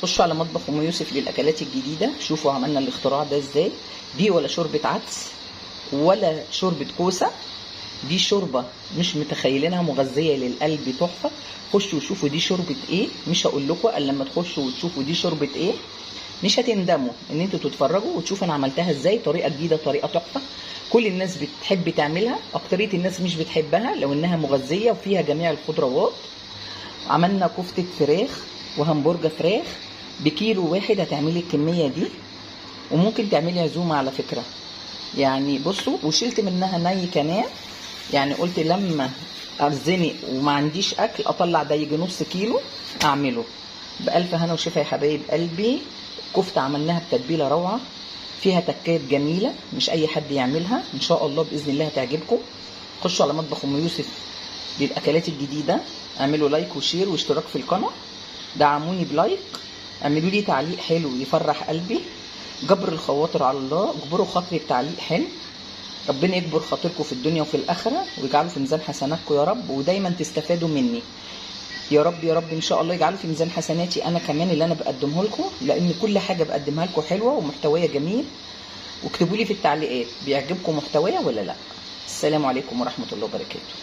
خشوا على مطبخ ام يوسف للاكلات الجديده، شوفوا عملنا الاختراع ده ازاي. دي ولا شوربه عدس ولا شوربه كوسه، دي شوربه مش متخيلينها، مغذيه للقلب تحفه. خشوا وشوفوا دي شوربه ايه، مش هقول لكم الا لما تخشوا وتشوفوا دي شوربه ايه. مش هتندموا ان انتوا تتفرجوا وتشوفوا انا عملتها ازاي. طريقه جديده، طريقه تحفه، كل الناس بتحب تعملها، اكتريه الناس مش بتحبها لو انها مغذيه وفيها جميع الخضروات. عملنا كفته فراخ وهمبرجر فراخ بكيلو واحد، هتعملي الكميه دي وممكن تعملي عزومه على فكره. يعني بصوا، وشلت منها ني كمان، يعني قلت لما ارزنق وما عنديش اكل اطلع ده يجي نص كيلو اعمله. بألف هنا وشفا يا حبايب قلبي. كفته عملناها بتتبيله روعه، فيها تكات جميله مش اي حد يعملها، ان شاء الله باذن الله هتعجبكم. خشوا على مطبخ ام يوسف للاكلات الجديده، اعملوا لايك وشير واشتراك في القناه، دعموني بلايك، اعملوا لي تعليق حلو يفرح قلبي. جبر الخواطر على الله، اجبروا خاطري بتعليق حلو. ربنا يجبر خاطركم في الدنيا وفي الاخره ويجعله في ميزان حسناتكم يا رب، ودايما تستفادوا مني يا رب. يا رب ان شاء الله يجعله في ميزان حسناتي انا كمان اللي انا بقدمه لكم، لان كل حاجه بقدمها لكم حلوه ومحتواها جميل. واكتبوا لي في التعليقات بيعجبكم محتوايا ولا لا. السلام عليكم ورحمه الله وبركاته.